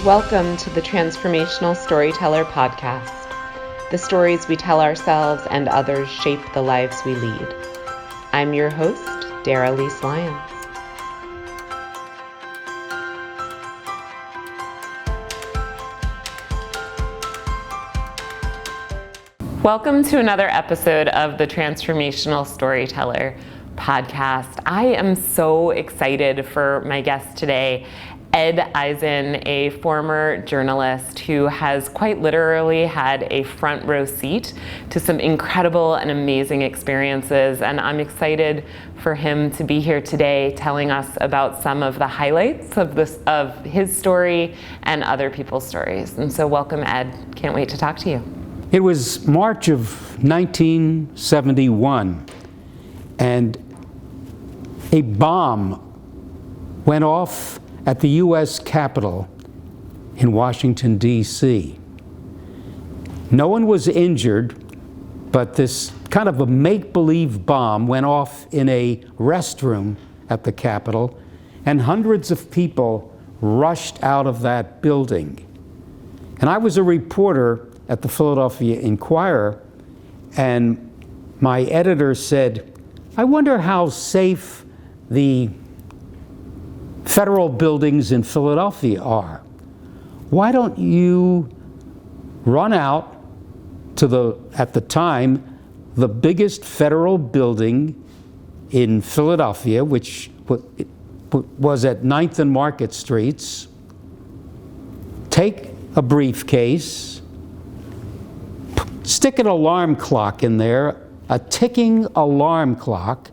Welcome to the Transformational Storyteller Podcast. The stories we tell ourselves and others shape the lives we lead. I'm your host, Tirelessly Lyons. Welcome to another episode of the Transformational Storyteller Podcast. I am so excited for my guest today, Ed Eisen, a former journalist who has quite literally had a front row seat to some incredible and amazing experiences. And I'm excited for him to be here today telling us about some of the highlights of his story and other people's stories. And so welcome, Ed. Can't wait to talk to you. It was March of 1971, and a bomb went off at the U.S. Capitol in Washington, D.C. No one was injured, but this kind of a make-believe bomb went off in a restroom at the Capitol, and hundreds of people rushed out of that building. And I was a reporter at the Philadelphia Inquirer, and my editor said, I wonder how safe the federal buildings in Philadelphia are. Why don't you run out to at the time, the biggest federal building in Philadelphia, which was at 9th and Market Streets, take a briefcase, stick an alarm clock in there, a ticking alarm clock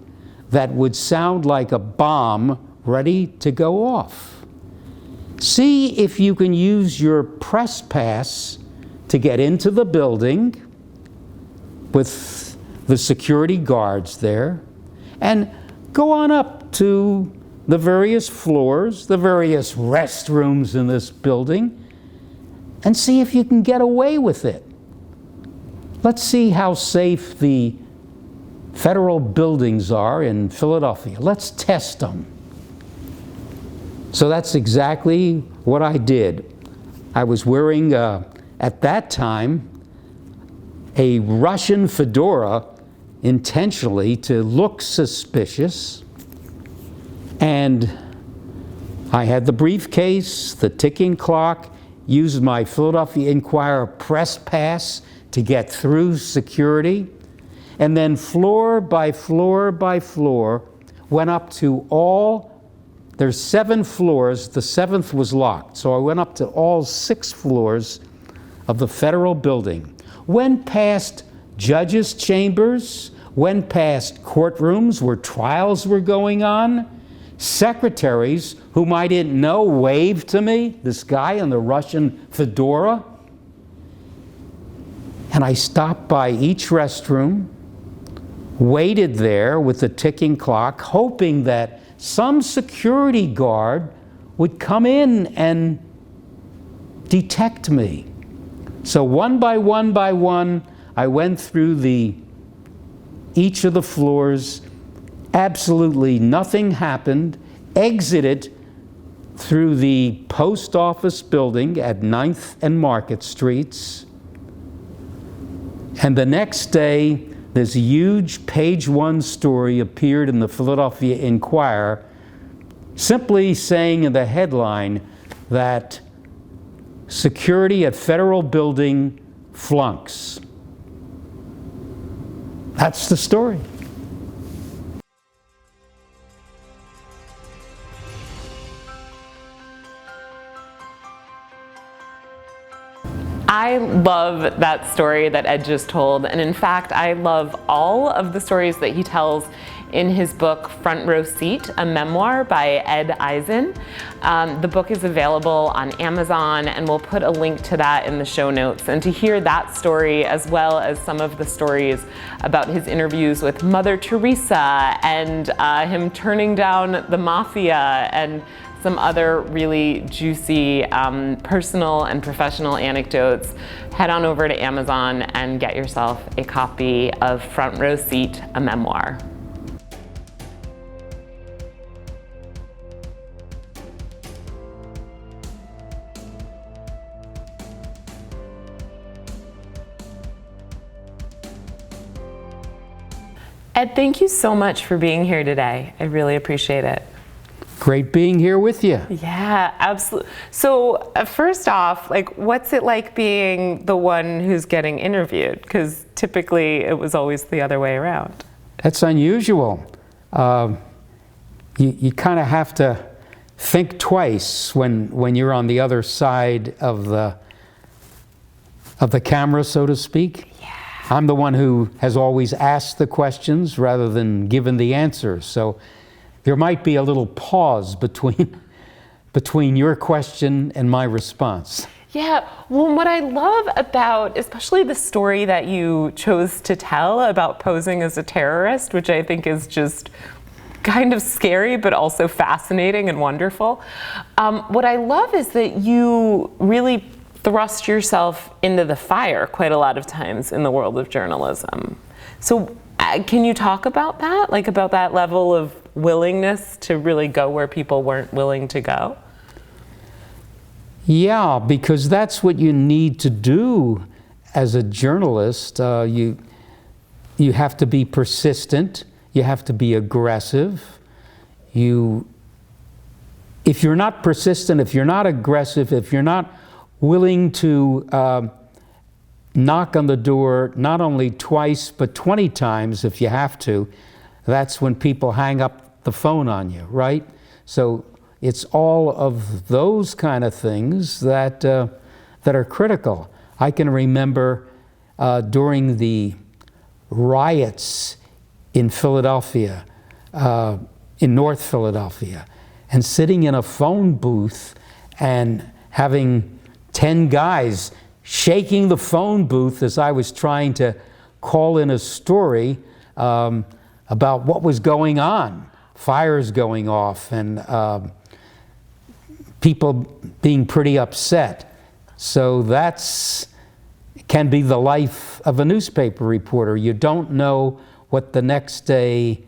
that would sound like a bomb ready to go off. See if you can use your press pass to get into the building with the security guards there, and go on up to the various floors, the various restrooms in this building, and see if you can get away with it. Let's see how safe the federal buildings are in Philadelphia. Let's test them. So that's exactly what I did. I was wearing, at that time, a Russian fedora intentionally to look suspicious. And I had the briefcase, the ticking clock, used my Philadelphia Inquirer press pass to get through security, and then floor by floor by floor went up to there's 7 floors, the 7th was locked, so I went up to all 6 floors of the federal building, went past judges' chambers, went past courtrooms where trials were going on, secretaries whom I didn't know waved to me, this guy in the Russian fedora. And I stopped by each restroom, waited there with the ticking clock, hoping that some security guard would come in and detect me. So one by one, I went through each of the floors. Absolutely nothing happened. Exited through the post office building at 9th and Market Streets. And the next day, this huge page 1 story appeared in the Philadelphia Inquirer, simply saying in the headline that security at federal building flunks. That's the story. I love that story that Ed just told, and in fact, I love all of the stories that he tells in his book, Front Row Seat, a memoir by Ed Eisen. The book is available on Amazon, and we'll put a link to that in the show notes. And to hear that story, as well as some of the stories about his interviews with Mother Teresa and him turning down the mafia and some other really juicy personal and professional anecdotes, head on over to Amazon and get yourself a copy of Front Row Seat, a memoir. Ed, thank you so much for being here today. I really appreciate it. Great being here with you. Yeah, absolutely. So first off, like, what's it like being the one who's getting interviewed? Because typically it was always the other way around. That's unusual. You kind of have to think twice when you're on the other side of the camera, so to speak. Yeah. I'm the one who has always asked the questions rather than given the answers. So there might be a little pause between your question and my response. Yeah, well, what I love about, especially the story that you chose to tell about posing as a terrorist, which I think is just kind of scary, but also fascinating and wonderful. What I love is that you really thrust yourself into the fire quite a lot of times in the world of journalism. So can you talk about that? Like, about that level of willingness to really go where people weren't willing to go? Yeah, because that's what you need to do as a journalist. You have to be persistent. You have to be aggressive. If you're not persistent, if you're not aggressive, if you're not willing to knock on the door not only twice but 20 times if you have to, that's when people hang up the phone on you, right? So it's all of those kind of things that are critical. I can remember during the riots in Philadelphia, in North Philadelphia, and sitting in a phone booth and having 10 guys shaking the phone booth as I was trying to call in a story about what was going on, fires going off, and people being pretty upset. So can be the life of a newspaper reporter. You don't know what the next day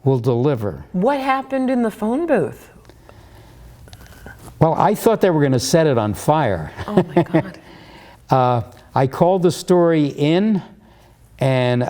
will deliver. What happened in the phone booth? Well, I thought they were going to set it on fire. Oh my God. I called the story in, and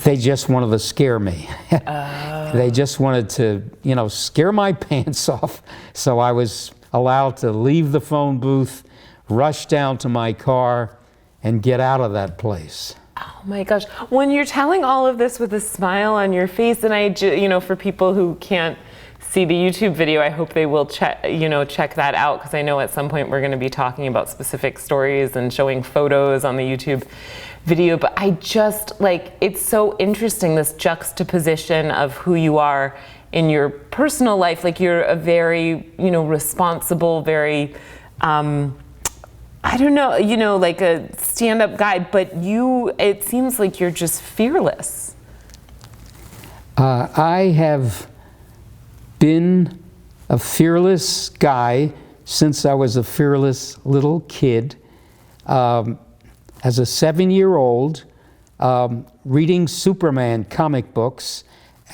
they just wanted to scare me. They just wanted to, scare my pants off. So I was allowed to leave the phone booth, rush down to my car, and get out of that place. Oh my gosh. When you're telling all of this with a smile on your face, and for people who can't see the YouTube video, I hope they will check that out, because I know at some point we're going to be talking about specific stories and showing photos on the YouTube video. But I just, it's so interesting, this juxtaposition of who you are in your personal life. Like, you're a very, responsible, very, like a stand-up guy, but it seems like you're just fearless. I have been a fearless guy since I was a fearless little kid. As a 7-year-old, reading Superman comic books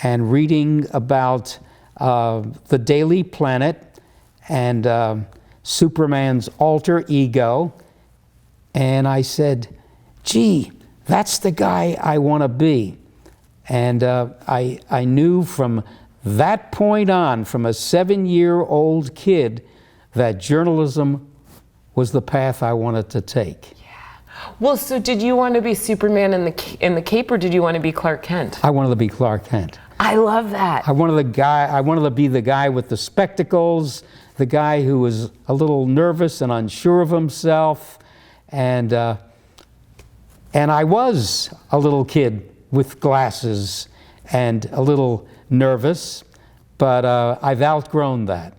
and reading about the Daily Planet and Superman's alter ego, and I said, gee, that's the guy I want to be. And I knew from that point on, from a 7-year-old kid, that journalism was the path I wanted to take. Yeah. Well, so did you want to be Superman in the cape, or did you want to be Clark Kent? I wanted to be Clark Kent. I love that. I wanted to be the guy with the spectacles, the guy who was a little nervous and unsure of himself, and I was a little kid with glasses and a little nervous, but I've outgrown that.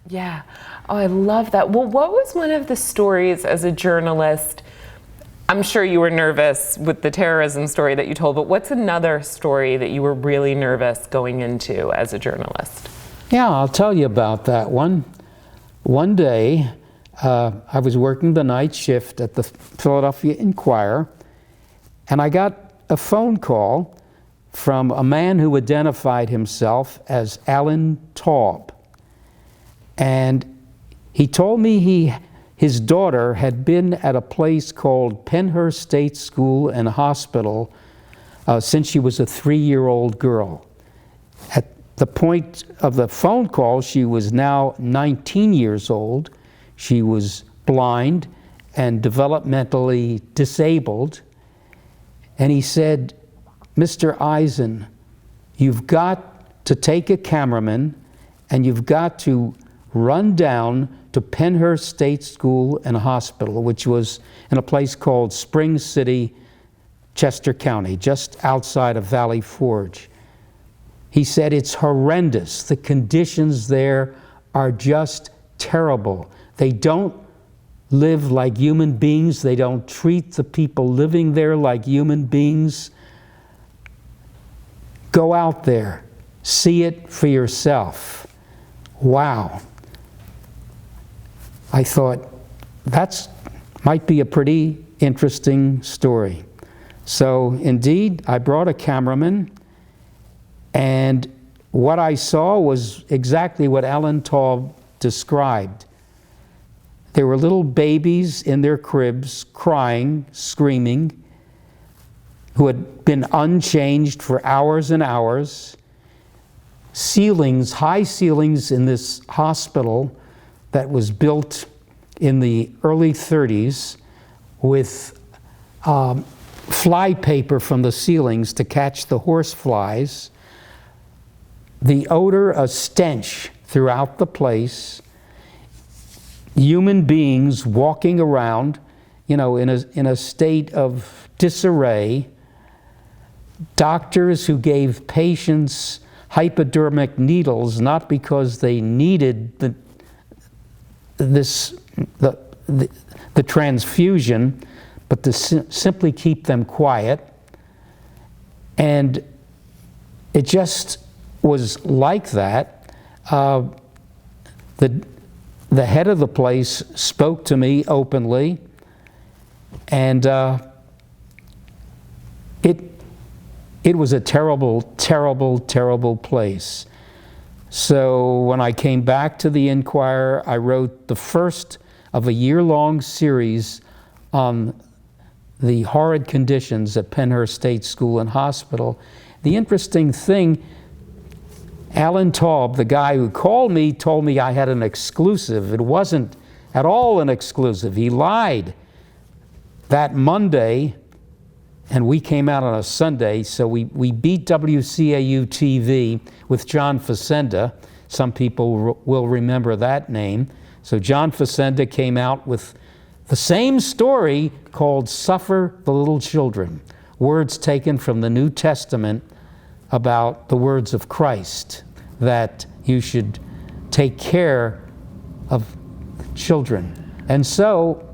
Yeah. Oh, I love that. Well, what was one of the stories as a journalist? I'm sure you were nervous with the terrorism story that you told, but what's another story that you were really nervous going into as a journalist? Yeah, I'll tell you about that one. One day, I was working the night shift at the Philadelphia Inquirer, and I got a phone call from a man who identified himself as Alan Taub. And he told me his daughter had been at a place called Penhurst State School and Hospital since she was a 3-year-old girl. At the point of the phone call, she was now 19 years old. She was blind and developmentally disabled. And he said, "Mr. Eisen, you've got to take a cameraman and you've got to run down to Penhurst State School and Hospital," which was in a place called Spring City, Chester County, just outside of Valley Forge. He said, "It's horrendous. The conditions there are just terrible. They don't live like human beings. They don't treat the people living there like human beings. Go out there. See it for yourself." Wow. I thought, that might be a pretty interesting story. So indeed, I brought a cameraman, and what I saw was exactly what Alan Taub described. There were little babies in their cribs, crying, screaming, who had been unchanged for hours and hours. Ceilings, high ceilings in this hospital that was built in the early 30s with fly paper from the ceilings to catch the horse flies. The odor, a stench throughout the place. Human beings walking around, in a state of disarray. Doctors who gave patients hypodermic needles not because they needed the transfusion, but to simply keep them quiet. And it just was like that. The head of the place spoke to me openly, and it was a terrible, terrible, terrible place. So when I came back to the Inquirer, I wrote the first of a year-long series on the horrid conditions at Penhurst State School and Hospital. The interesting thing, Alan Taub, the guy who called me, told me I had an exclusive. It wasn't at all an exclusive. He lied. That Monday, and we came out on a Sunday, so we beat WCAU TV with John Facenda. Some people will remember that name. So John Facenda came out with the same story called "Suffer the Little Children," words taken from the New Testament about the words of Christ, that you should take care of children. And so,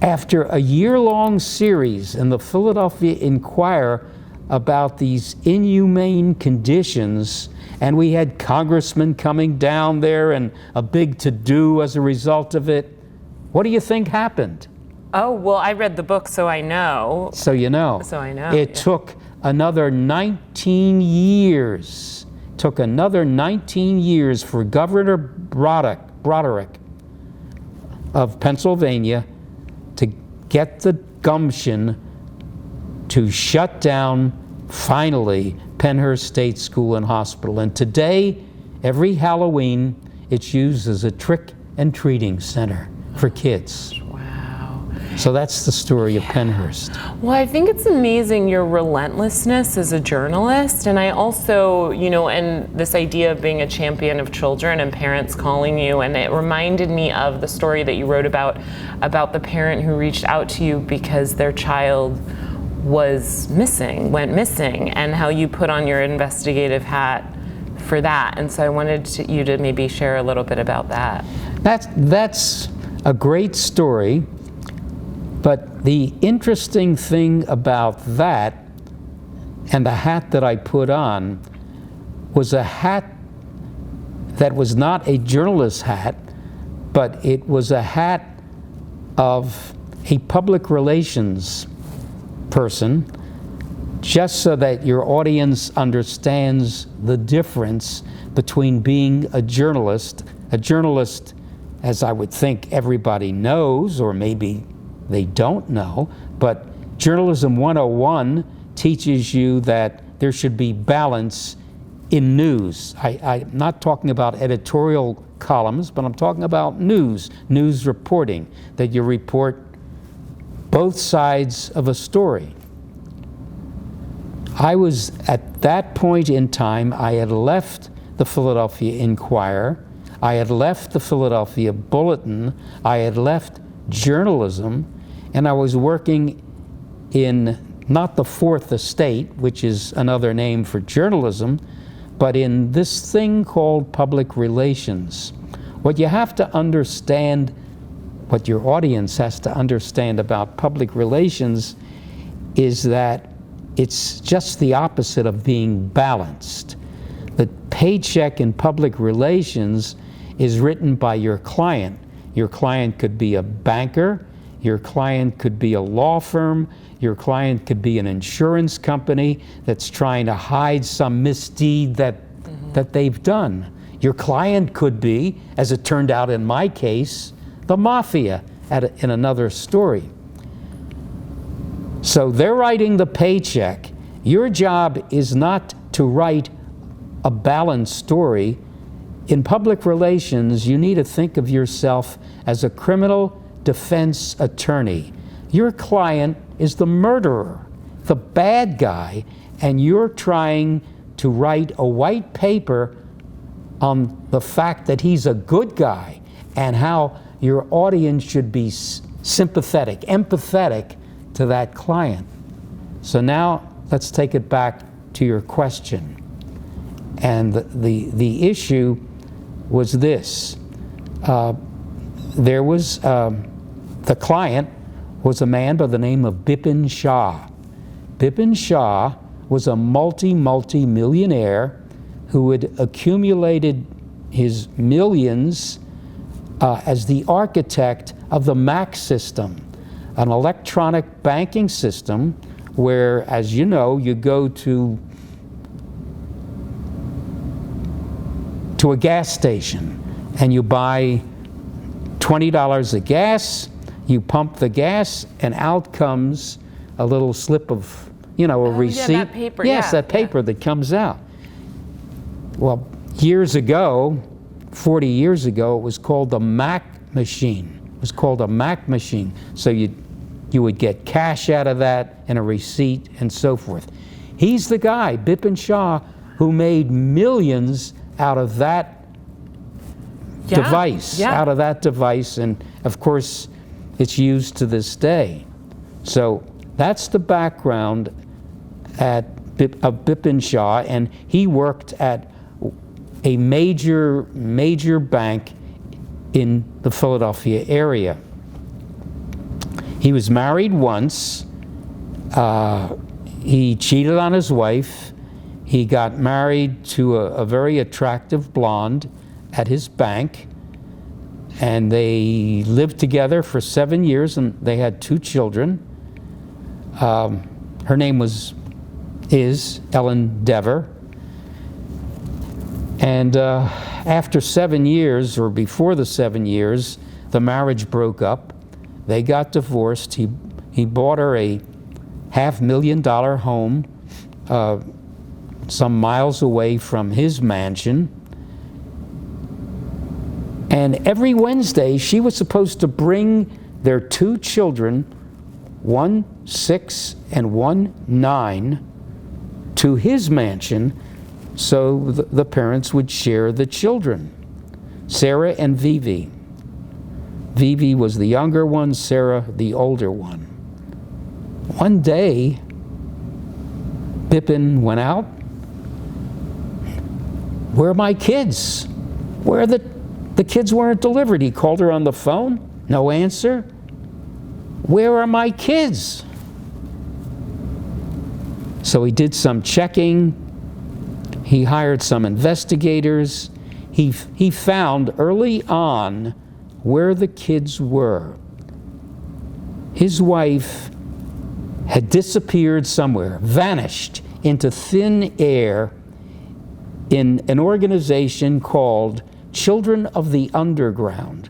after a year-long series in the Philadelphia Inquirer about these inhumane conditions, and we had congressmen coming down there and a big to-do as a result of it, what do you think happened? Oh, well, I read the book, so I know. So you know. So I know. It took another 19 years. Took another 19 years for Governor Broderick of Pennsylvania to get the gumption to shut down, finally, Penhurst State School and Hospital. And today, every Halloween, it's used as a trick and treating center for kids. Wow. So that's the story of Penhurst. Well, I think it's amazing your relentlessness as a journalist, and I also, and this idea of being a champion of children and parents calling you, and it reminded me of the story that you wrote about the parent who reached out to you because their child went missing, and how you put on your investigative hat for that. And so I wanted you to maybe share a little bit about that. That's a great story, but the interesting thing about that and the hat that I put on was a hat that was not a journalist's hat, but it was a hat of a public relations person, just so that your audience understands the difference between being a journalist as I would think everybody knows, or maybe they don't know, but Journalism 101 teaches you that there should be balance in news. I'm not talking about editorial columns, but I'm talking about news reporting, that you report both sides of a story. I was, at that point in time, I had left the Philadelphia Inquirer, I had left the Philadelphia Bulletin, I had left journalism, and I was working in not the Fourth Estate, which is another name for journalism, but in this thing called public relations. What you have to understand, what your audience has to understand about public relations, is that it's just the opposite of being balanced. The paycheck in public relations is written by your client. Your client could be a banker, your client could be a law firm, your client could be an insurance company that's trying to hide some misdeed that they've done. Your client could be, as it turned out in my case, the mafia in another story. So they're writing the paycheck. Your job is not to write a balanced story. In public relations, you need to think of yourself as a criminal defense attorney. Your client is the murderer, the bad guy, and you're trying to write a white paper on the fact that he's a good guy and how your audience should be sympathetic, empathetic to that client. So now let's take it back to your question. And the issue was this. There was, the client was a man by the name of Bipin Shah. Bipin Shah was a multi-millionaire who had accumulated his millions as the architect of the MAC system, an electronic banking system where, as you know, you go to a gas station and you buy $20 of gas, you pump the gas, and out comes a little slip of, a receipt. Yeah, that paper. Yes, that paper that comes out. Well, years ago, 40 years ago, it was called the MAC machine. It was called a MAC machine. So you would get cash out of that and a receipt and so forth. He's the guy, Bipin Shah, who made millions out of that device, and of course, it's used to this day. So that's the background of Bipin Shah, and he worked at a major bank in the Philadelphia area. He was married once. He cheated on his wife. He got married to a very attractive blonde at his bank, and they lived together for 7 years, and they had 2 children. Her name is Ellen Dever. And after 7 years, or before the 7 years, the marriage broke up. They got divorced. He bought her a $500,000 home some miles away from his mansion. And every Wednesday, she was supposed to bring their 2 children, one 6 and one 9, to his mansion so the parents would share the children. Sarah and Vivi. Vivi was the younger one, Sarah the older one. One day, Bipin went out. Where are my kids? Where are the kids weren't delivered. He called her on the phone, no answer. Where are my kids? So he did some checking. He hired some investigators. He found early on where the kids were. His wife had disappeared somewhere, vanished into thin air in an organization called Children of the Underground.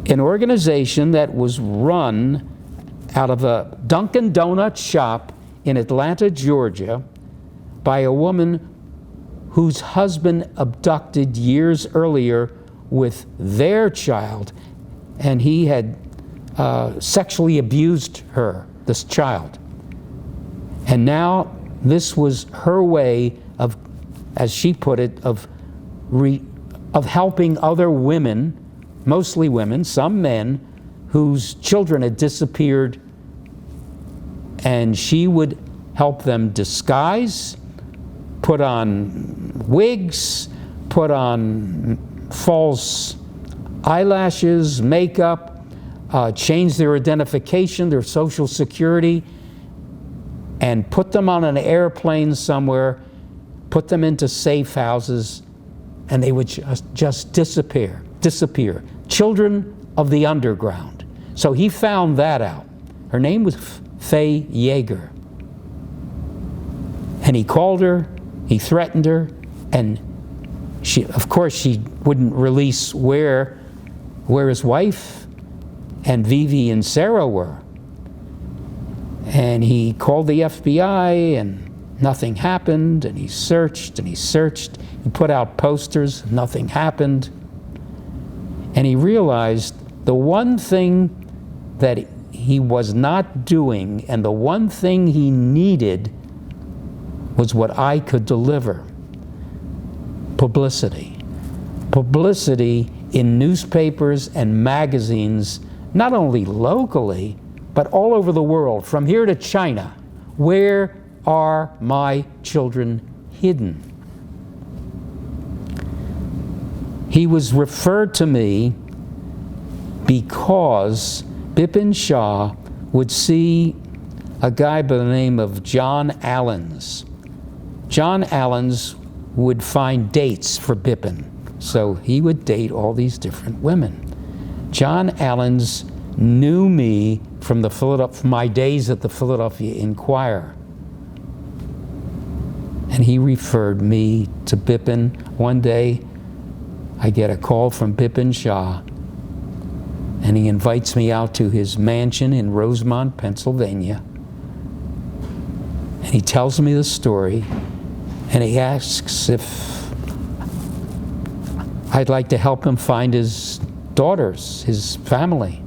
an organization that was run out of a Dunkin' Donuts shop in Atlanta, Georgia, by a woman whose husband abducted years earlier with their child, and he had sexually abused her, this child. And now this was her way of, as she put it, of helping other women, mostly women, some men, whose children had disappeared, and she would help them disguise, put on wigs, put on false eyelashes, makeup, change their identification, their social security, and put them on an airplane somewhere, put them into safe houses, and they would just disappear. Children of the underground. So he found that out. Her name was Faye Yeager. And he called her, he threatened her, and she, of course, she wouldn't release where his wife and Vivi and Sarah were. And he called the FBI, and nothing happened, and he searched and he searched. He put out posters, nothing happened. And he realized the one thing that he was not doing, and the one thing he needed, was what I could deliver: publicity. Publicity in newspapers and magazines, not only locally, but all over the world, from here to China. Where are my children hidden? He was referred to me because Bipin Shah would see a guy by the name of John Allens. John Allens would find dates for Bipin, so he would date all these different women. John Allens knew me from my days at the Philadelphia Inquirer, and he referred me to Bipin. One day, I get a call from Bipin Shah, and he invites me out to his mansion in Rosemont, Pennsylvania. And he tells me the story, and he asks if I'd like to help him find his daughters, his family.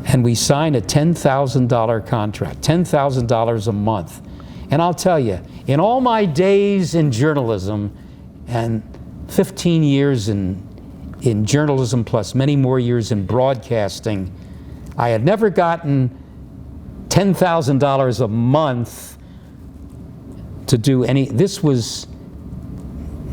And we signed a $10,000 contract, $10,000 a month. And I'll tell you, in all my days in journalism, and 15 years in journalism plus many more years in broadcasting, I had never gotten $10,000 a month to do any. This was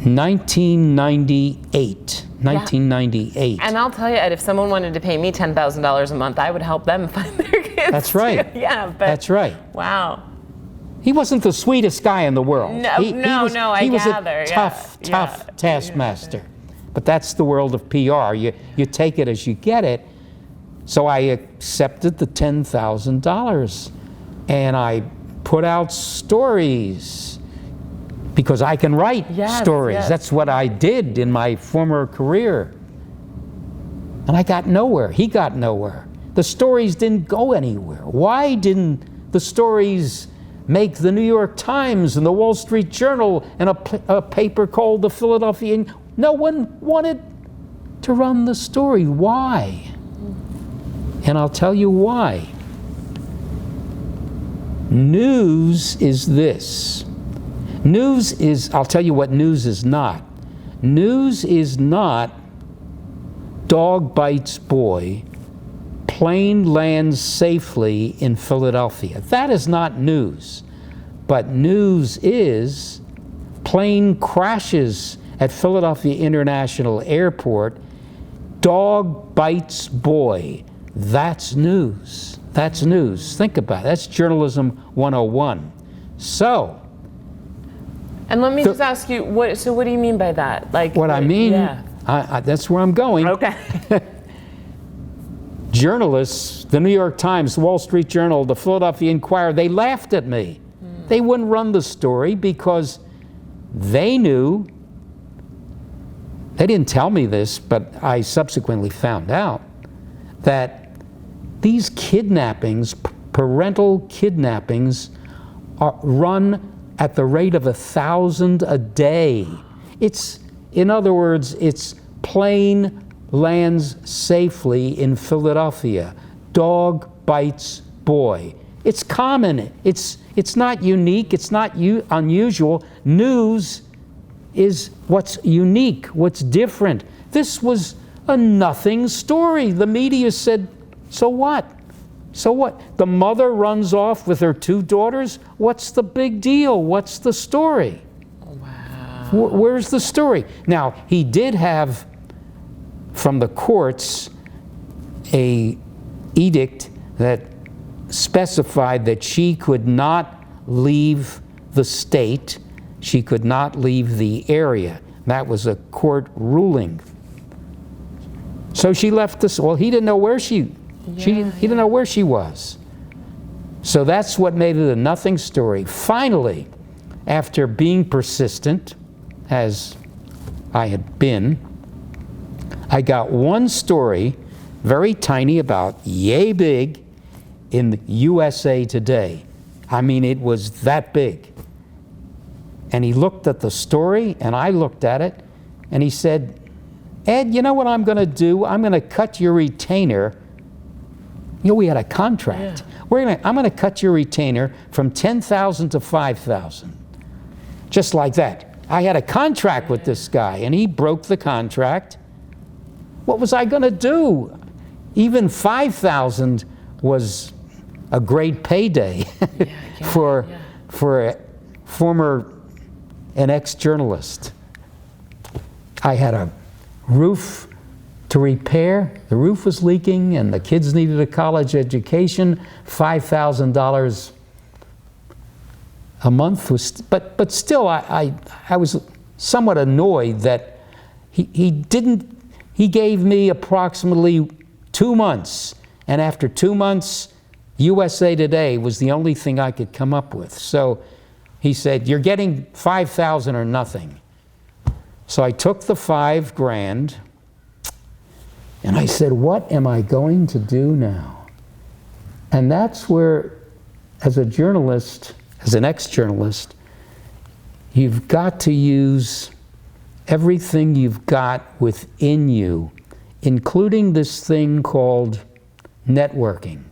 1998. 1998. And I'll tell you, Ed, if someone wanted to pay me $10,000 a month, I would help them find their kids. That's right. Too. Yeah, but that's right. Wow. He wasn't the sweetest guy in the world. No, he was gather. a tough taskmaster. But that's the world of PR. You take it as you get it. So I accepted the $10,000, and I put out stories because I can write stories. Yes. That's what I did in my former career. And I got nowhere. He got nowhere. The stories didn't go anywhere. Why didn't the stories make the New York Times and the Wall Street Journal and a paper called the Philadelphia? No one wanted to run the story. Why? And I'll tell you why. News is this. News is, I'll tell you what news is not. News is not dog bites boy, plane lands safely in Philadelphia. That is not news. But news is plane crashes at Philadelphia International Airport, dog bites boy. That's news. That's news. Think about it. That's journalism 101. So. And let me just ask you, what do you mean by that? Like what I mean, that's where I'm going. Okay. Journalists, the New York Times, the Wall Street Journal, the Philadelphia Inquirer, they laughed at me. They wouldn't run the story because they knew they didn't tell me this, but I subsequently found out that these kidnappings, parental kidnappings, are run at the rate of 1,000 a day. It's, in other words, it's plane lands safely in Philadelphia. Dog bites boy. It's common. It's not unique. It's not unusual. News is what's unique, what's different. This was a nothing story. The media said, so what? So what? The mother runs off with her 2 daughters? What's the big deal? What's the story? Wow. Where's the story? Now, he did have from the courts a edict that specified that she could not leave the state, she could not leave the area. That was a court ruling. So she left this. Well, he didn't know where he didn't know where she was. So that's what made it a nothing story. Finally, after being persistent, as I had been, I got one story, very tiny, about yay big, in the USA Today. I mean, it was that big. And he looked at the story, and I looked at it, and he said, Ed, you know what I'm going to do? I'm going to cut your retainer. You know, we had a contract. Yeah. I'm going to cut your retainer from $10,000 to $5,000. Just like that. I had a contract with this guy, and he broke the contract. What was I going to do? Even $5,000 was a great payday for an ex-journalist. I had a roof to repair. The roof was leaking, and the kids needed a college education. $5,000 a month was, but still, I was somewhat annoyed that he gave me approximately 2 months, and after 2 months, USA Today was the only thing I could come up with. So he said, you're getting $5,000 or nothing. So I took the $5,000, and I said, what am I going to do now? And that's where, as a journalist, as an ex-journalist, you've got to use everything you've got within you, including this thing called networking.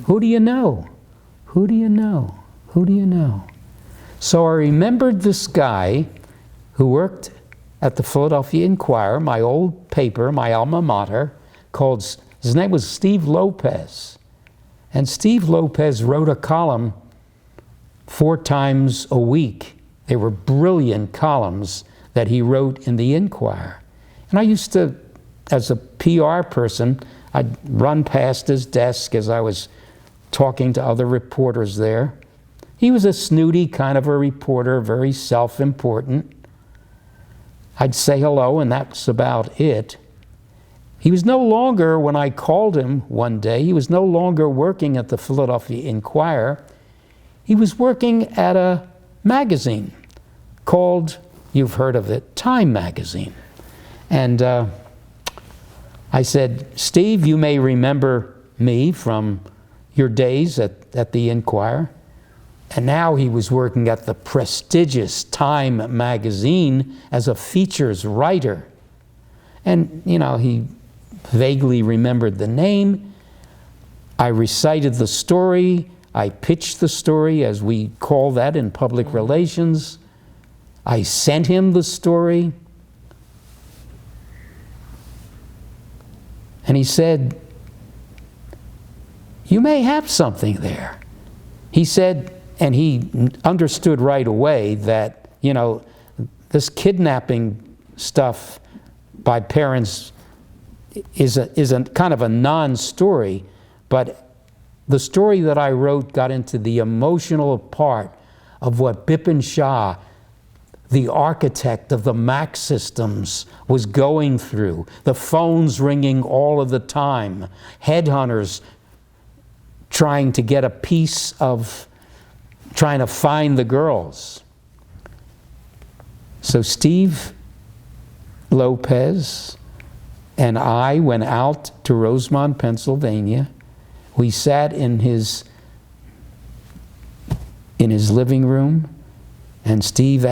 Who do you know? Who do you know? Who do you know? So I remembered this guy who worked at the Philadelphia Inquirer, my old paper, my alma mater, his name was Steve Lopez. And Steve Lopez wrote a column 4 times a week. They were brilliant columns that he wrote in the Inquirer. And I used to, as a PR person, I'd run past his desk as I was talking to other reporters there. He was a snooty kind of a reporter, very self-important. I'd say hello, and that's about it. He was no longer, when I called him one day, he was no longer working at the Philadelphia Inquirer. He was working at a magazine called, you've heard of it, Time magazine. And I said, Steve, you may remember me from your days at the Inquirer. And now he was working at the prestigious Time magazine as a features writer. And, you know, he vaguely remembered the name. I recited the story. I pitched the story, as we call that in public relations. I sent him the story. And he said, you may have something there. He said, and he understood right away that, you know, this kidnapping stuff by parents is a kind of a non-story, but the story that I wrote got into the emotional part of what Bipin Shah, the architect of the Mac systems, was going through. The phones ringing all of the time, headhunters trying to get a piece of, trying to find the girls. So Steve Lopez and I went out to Rosemont, Pennsylvania. We sat in his living room, and Steve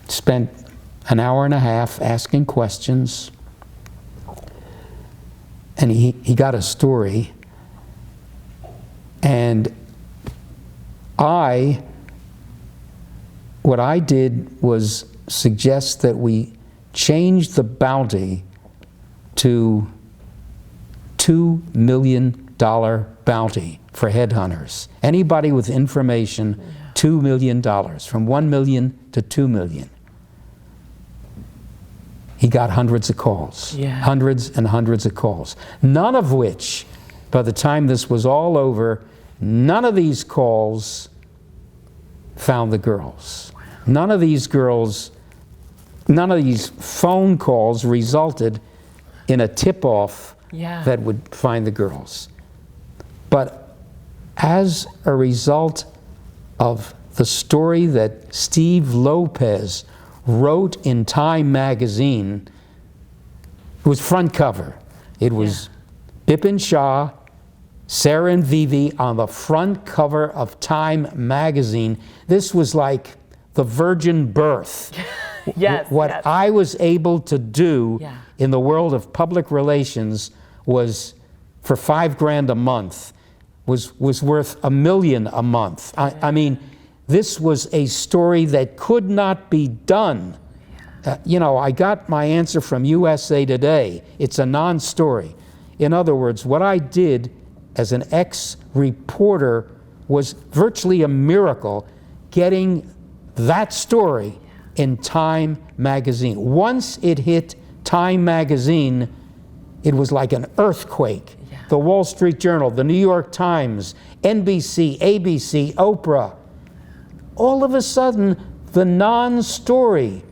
spent an hour and a half asking questions, and he got a story. And what I did was suggest that we change the bounty to $2 million bounty for headhunters. Anybody with information, $2 million, from $1 million to $2 million. He got hundreds of calls, hundreds and hundreds of calls. None of which, by the time this was all over, none of these calls found the girls. None of these phone calls resulted in a tip-off that would find the girls. But as a result of the story that Steve Lopez wrote in Time magazine, it was front cover. It was Bipin Shah, Sarah and Vivi on the front cover of Time magazine. This was like the virgin birth. What I was able to do in the world of public relations was, for $5,000 a month, was worth $1 million a month. I mean, this was a story that could not be done. I got my answer from USA Today. It's a non-story. In other words, what I did as an ex-reporter was virtually a miracle, getting that story in Time magazine. Once it hit Time magazine, it was like an earthquake. The Wall Street Journal, the New York Times, NBC, ABC, Oprah. All of a sudden, the non-story,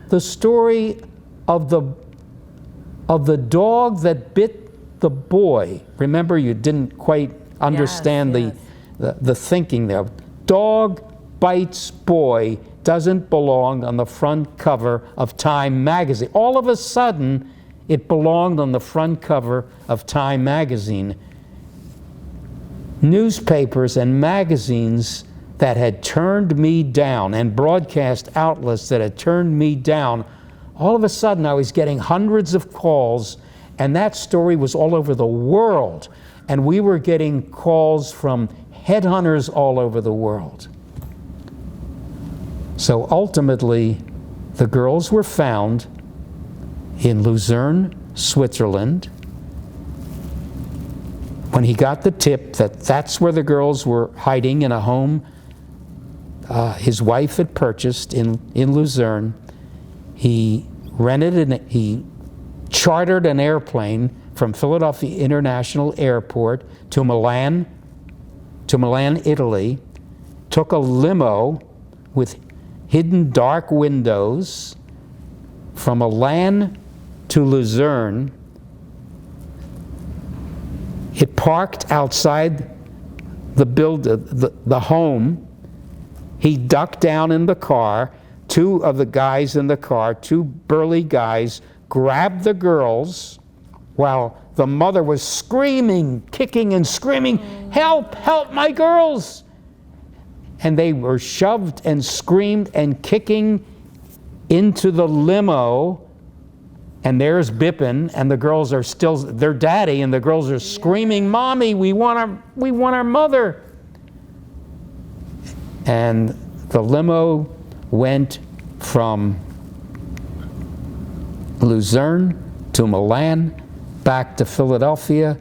the story of the dog that bit the boy. Remember, you didn't quite understand the thinking there. Dog bites boy doesn't belong on the front cover of Time magazine. All of a sudden, it belonged on the front cover of Time magazine. Newspapers and magazines that had turned me down, and broadcast outlets that had turned me down, all of a sudden I was getting hundreds of calls, and that story was all over the world. And we were getting calls from headhunters all over the world. So ultimately, the girls were found in Lucerne, Switzerland. When he got the tip that that's where the girls were hiding, in a home his wife had purchased in Lucerne, he chartered an airplane from Philadelphia International Airport to Milan, Italy, took a limo with hidden dark windows from Milan to Lucerne. It parked outside the home. He ducked down in the car. Two of the guys in the car, two burly guys, grabbed the girls while the mother was screaming, kicking and screaming, "Help, help my girls!" And they were shoved and screamed and kicking into the limo. And there's Bipin, and the girls are still, their daddy, and the girls are screaming, "Mommy, we want our mother." And the limo went from Lucerne to Milan, back to Philadelphia,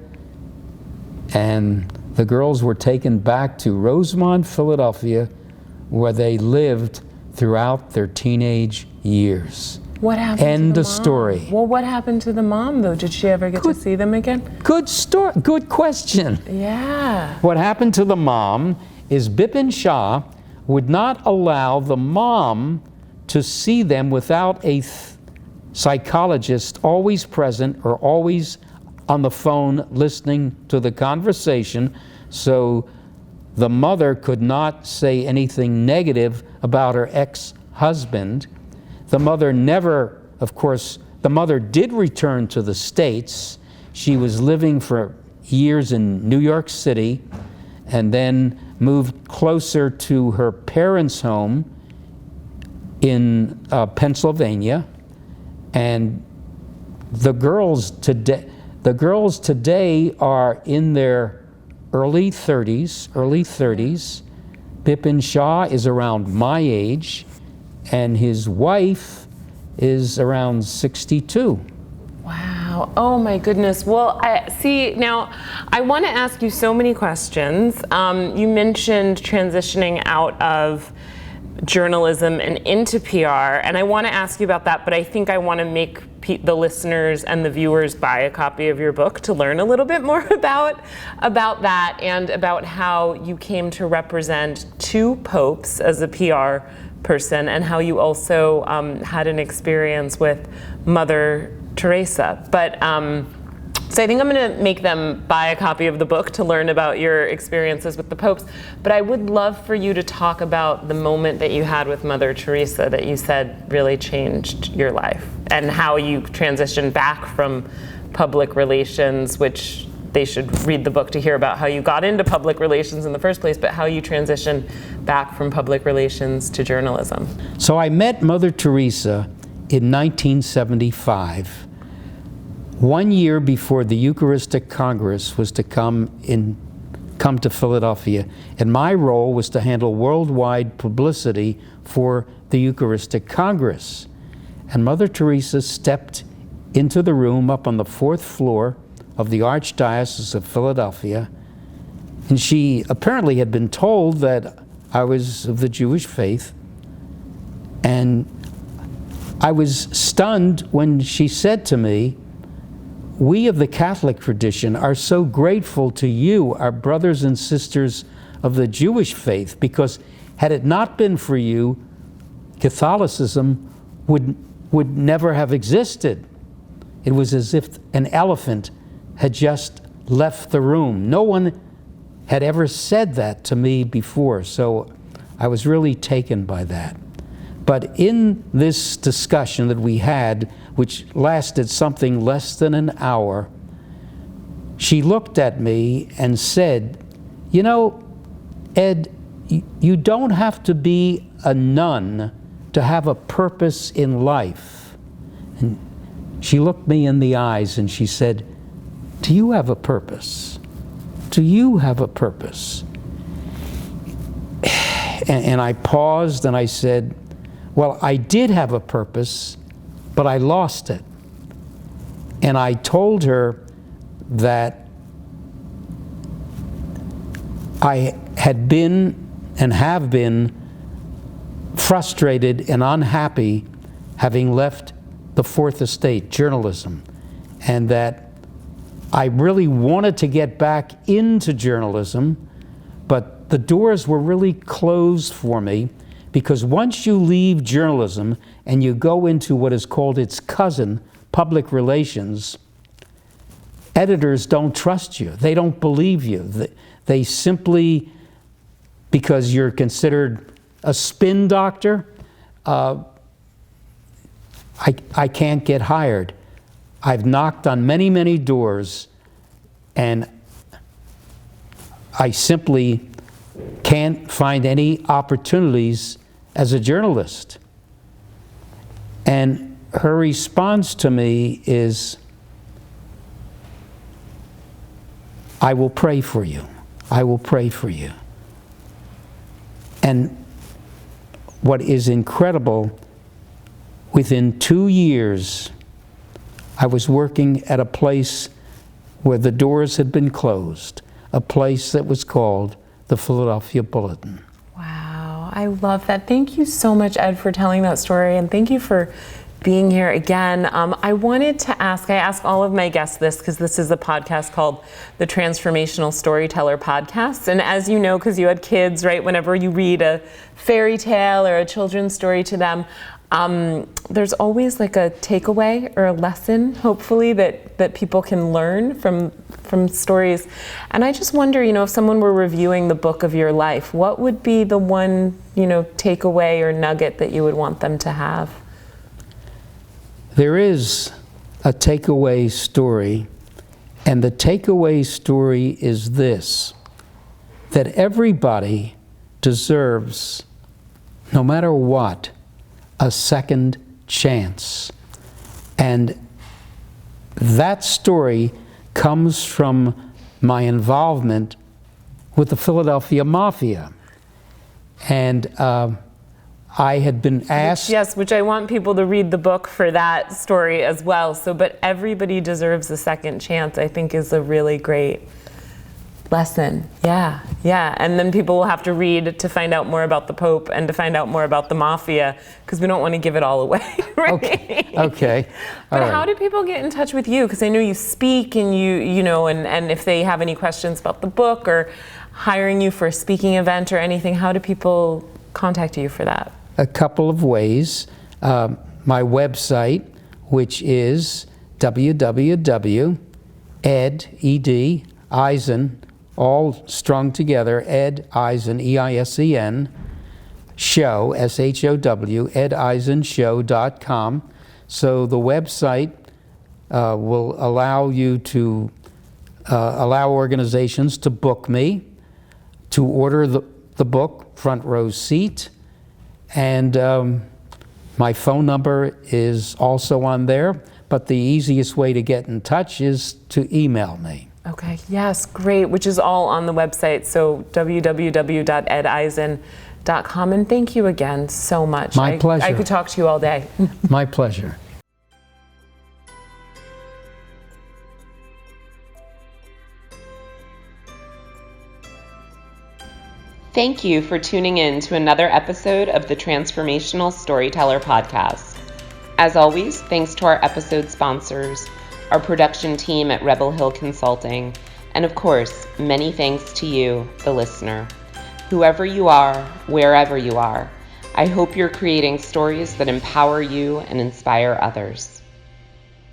and the girls were taken back to Rosemont, Philadelphia, where they lived throughout their teenage years. What happened End to the of mom? story. Well, what happened to the mom, though? Did she ever get to see them again? Good story. Good question. Yeah. What happened to the mom is Bipin Shah would not allow the mom to see them without a psychologist always present or always on the phone listening to the conversation, so the mother could not say anything negative about her ex-husband. The mother never of course, the mother did return to the States. She was living for years in New York City and then moved closer to her parents' home in Pennsylvania. And the girls today are in their early 30s. Bipin Shah is around my age, and his wife is around 62. Wow. Oh my goodness. Well, now I want to ask you so many questions. You mentioned transitioning out of journalism and into PR, and I want to ask you about that, but I think I want to make the listeners and the viewers buy a copy of your book to learn a little bit more about that and about how you came to represent two popes as a PR person, and how you also had an experience with Mother Teresa. But so I think I'm going to make them buy a copy of the book to learn about your experiences with the popes. But I would love for you to talk about the moment that you had with Mother Teresa that you said really changed your life, and how you transitioned back from public relations, which they should read the book to hear about how you got into public relations in the first place, but how you transitioned back from public relations to journalism. So I met Mother Teresa in 1975. 1 year before the Eucharistic Congress was to come to Philadelphia, and my role was to handle worldwide publicity for the Eucharistic Congress. And Mother Teresa stepped into the room up on the 4th floor of the Archdiocese of Philadelphia, and she apparently had been told that I was of the Jewish faith, and I was stunned when she said to me, "We of the Catholic tradition are so grateful to you, our brothers and sisters of the Jewish faith, because had it not been for you, Catholicism would never have existed." It was as if an elephant had just left the room. No one had ever said that to me before, so I was really taken by that. But in this discussion that we had, which lasted something less than an hour, she looked at me and said, "You know, Ed, you don't have to be a nun to have a purpose in life." And she looked me in the eyes and she said, "Do you have a purpose? Do you have a purpose?" And I paused and I said, "Well, I did have a purpose, but I lost it." And I told her that I had been and have been frustrated and unhappy having left the Fourth Estate, journalism, and that I really wanted to get back into journalism, but the doors were really closed for me, because once you leave journalism and you go into what is called its cousin, public relations, editors don't trust you. They don't believe you. They simply, because you're considered a spin doctor, I can't get hired. I've knocked on many, many doors, and I simply can't find any opportunities as a journalist. And her response to me is, "I will pray for you. I will pray for you." And what is incredible, within 2 years, I was working at a place where the doors had been closed, a place that was called the Philadelphia Bulletin. Wow, I love that. Thank you so much, Ed, for telling that story, and thank you for being here again. I wanted to ask, I ask all of my guests this because this is a podcast called the Transformational Storyteller Podcast. And as you know, because you had kids, right, whenever you read a fairy tale or a children's story to them, there's always like a takeaway or a lesson, hopefully, that people can learn from stories. And I just wonder, if someone were reviewing the book of your life, what would be the one, takeaway or nugget that you would want them to have? There is a takeaway story, and the takeaway story is this: that everybody deserves, no matter what, a second chance. And that story comes from my involvement with the Philadelphia Mafia. And I had been asked... Which I want people to read the book for that story as well. So, but everybody deserves a second chance, I think, is a really great lesson. Yeah. And then people will have to read to find out more about the Pope and to find out more about the Mafia, because we don't want to give it all away, right? Okay. But how do people get in touch with you? Because I know you speak, and you know, and if they have any questions about the book or hiring you for a speaking event or anything, how do people contact you for that? A couple of ways. My website, which is www.ed Eisen, all strung together, Ed Eisen, E-I-S-E-N, show, S-H-O-W, edeisenshow.com. So the website will allow you to allow organizations to book me, to order the book, Front Row Seat, and my phone number is also on there, but the easiest way to get in touch is to email me. Okay, yes, great, which is all on the website, so www.edeisen.com. And thank you again so much. My pleasure. I could talk to you all day. My pleasure. Thank you for tuning in to another episode of the Transformational Storyteller Podcast. As always, thanks to our episode sponsors, our production team at Rebel Hill Consulting, and of course, many thanks to you, the listener. Whoever you are, wherever you are, I hope you're creating stories that empower you and inspire others.